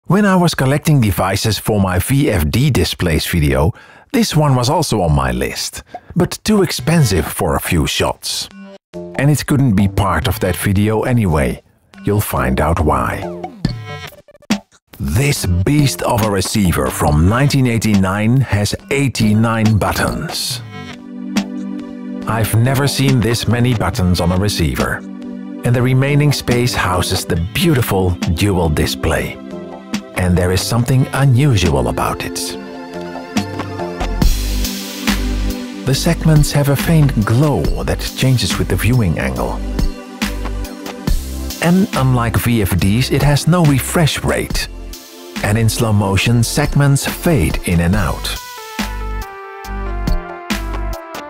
When I was collecting devices for my VFD displays video, this one was also on my list, but too expensive for a few shots. And it couldn't be part of that video anyway. You'll find out why. This beast of a receiver from 1989 has 89 buttons. I've never seen this many buttons on a receiver. And the remaining space houses the beautiful dual display. And there is something unusual about it. The segments have a faint glow that changes with the viewing angle. And unlike VFDs, it has no refresh rate. And in slow motion, segments fade in and out.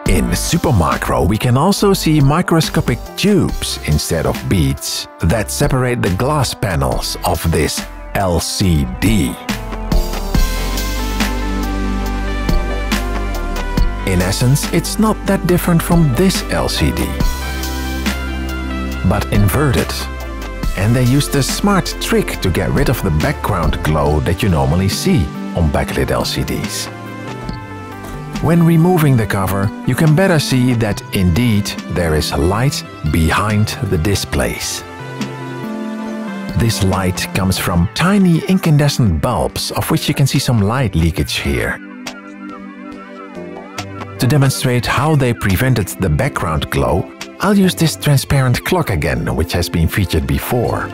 In Super Macro, we can also see microscopic tubes instead of beads that separate the glass panels of this LCD. In essence, it's not that different from this LCD, but inverted. And they used a smart trick to get rid of the background glow that you normally see on backlit LCDs. When removing the cover, you can better see that indeed there is light behind the displays. This light comes from tiny incandescent bulbs, of which you can see some light leakage here. To demonstrate how they prevented the background glow, I'll use this transparent clock again, which has been featured before.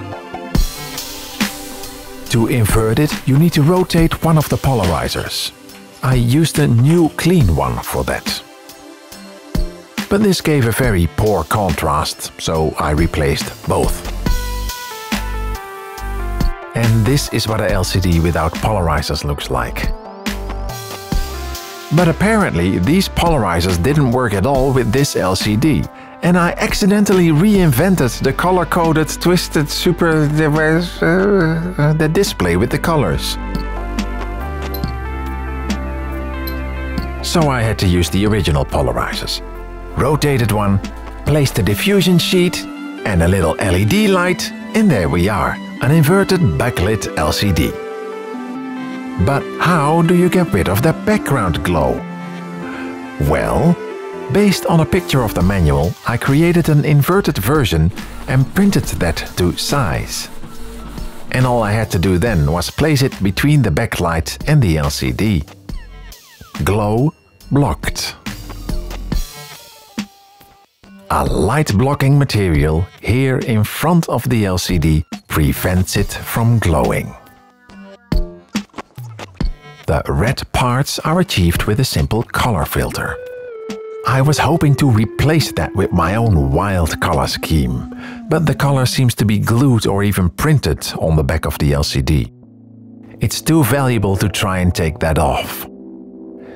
To invert it, you need to rotate one of the polarizers. I used a new clean one for that. But this gave a very poor contrast, so I replaced both. And this is what a LCD without polarizers looks like. But apparently these polarizers didn't work at all with this LCD, and I accidentally reinvented the color-coded twisted the display with the colors. So I had to use the original polarizers. Rotated one, placed a diffusion sheet and a little LED light, and there we are, an inverted backlit LCD. But how do you get rid of the background glow? Well, based on a picture of the manual, I created an inverted version and printed that to size. And all I had to do then was place it between the backlight and the LCD. Glow blocked. A light-blocking material here in front of the LCD prevents it from glowing. The red parts are achieved with a simple color filter. I was hoping to replace that with my own wild color scheme, but the color seems to be glued or even printed on the back of the LCD. It's too valuable to try and take that off.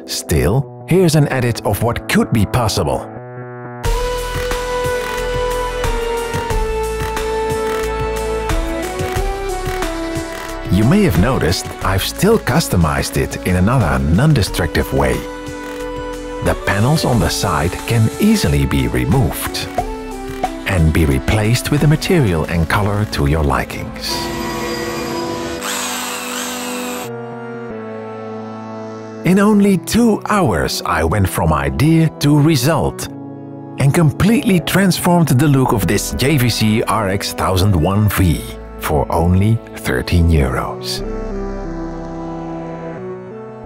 Still, here's an edit of what could be possible. You may have noticed I've still customized it in another non-destructive way. The panels on the side can easily be removed and be replaced with a material and color to your likings. In only 2 hours I went from idea to result and completely transformed the look of this JVC RX 1001V for only €13.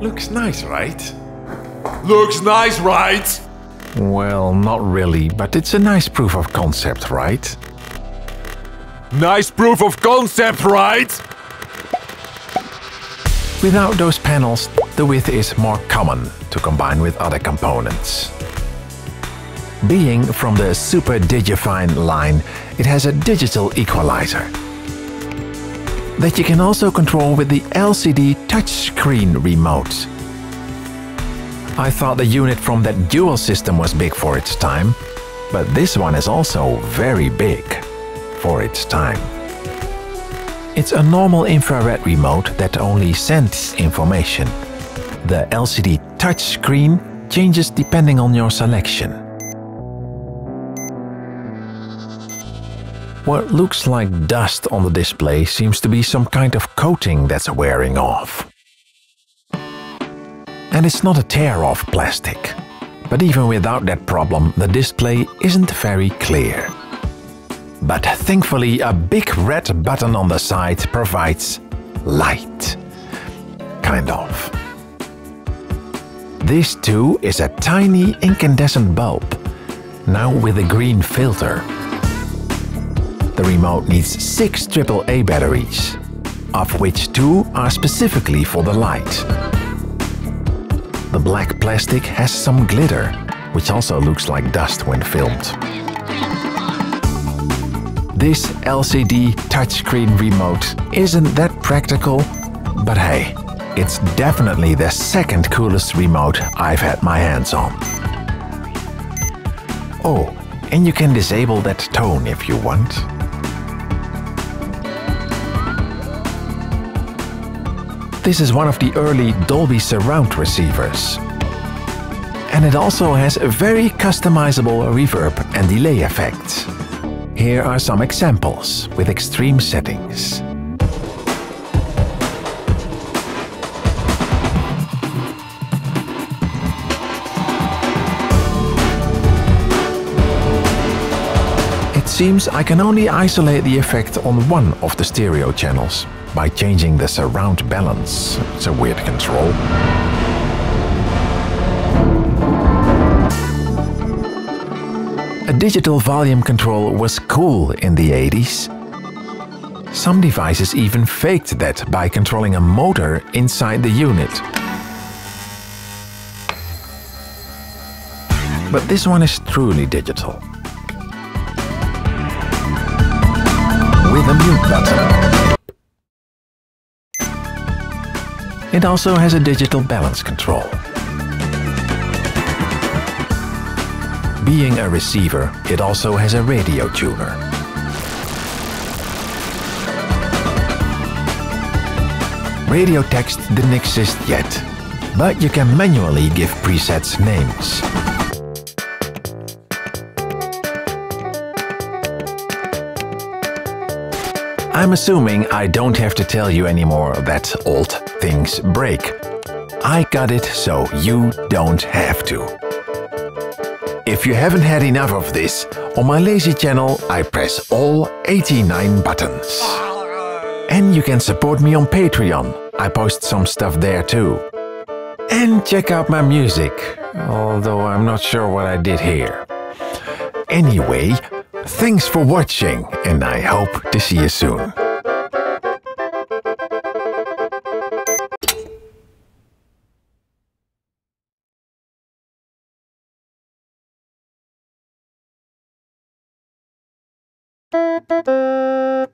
Looks nice, right? Looks nice, right? Well, not really, but it's a nice proof of concept, right? Nice proof of concept, right? Without those panels, the width is more common to combine with other components. Being from the Super Digifine line, it has a digital equalizer that you can also control with the LCD touchscreen remote. I thought the unit from that dual system was big for its time, but this one is also very big for its time. It's a normal infrared remote that only sends information. The LCD touchscreen changes depending on your selection. What looks like dust on the display seems to be some kind of coating that's wearing off. And it's not a tear-off plastic. But even without that problem, the display isn't very clear. But thankfully, a big red button on the side provides light. Kind of. This too is a tiny incandescent bulb, now with a green filter. The remote needs 6 AAA batteries, of which 2 are specifically for the light. The black plastic has some glitter, which also looks like dust when filmed. This LCD touchscreen remote isn't that practical, but hey, it's definitely the second coolest remote I've had my hands on. Oh, and you can disable that tone if you want. This is one of the early Dolby surround receivers. And it also has a very customizable reverb and delay effects. Here are some examples with extreme settings. It seems I can only isolate the effect on one of the stereo channels by changing the surround balance. It's a weird control. A digital volume control was cool in the 80s. Some devices even faked that by controlling a motor inside the unit. But this one is truly digital. With a mute button. It also has a digital balance control. Being a receiver, it also has a radio tuner. Radio text didn't exist yet, but you can manually give presets names. I'm assuming I don't have to tell you anymore that old things break. I got it so you don't have to. If you haven't had enough of this, on my lazy channel I press all 89 buttons. And you can support me on Patreon. I post some stuff there too. And check out my music, although I'm not sure what I did here. Anyway, thanks for watching, and I hope to see you soon. Beep, beep, beep.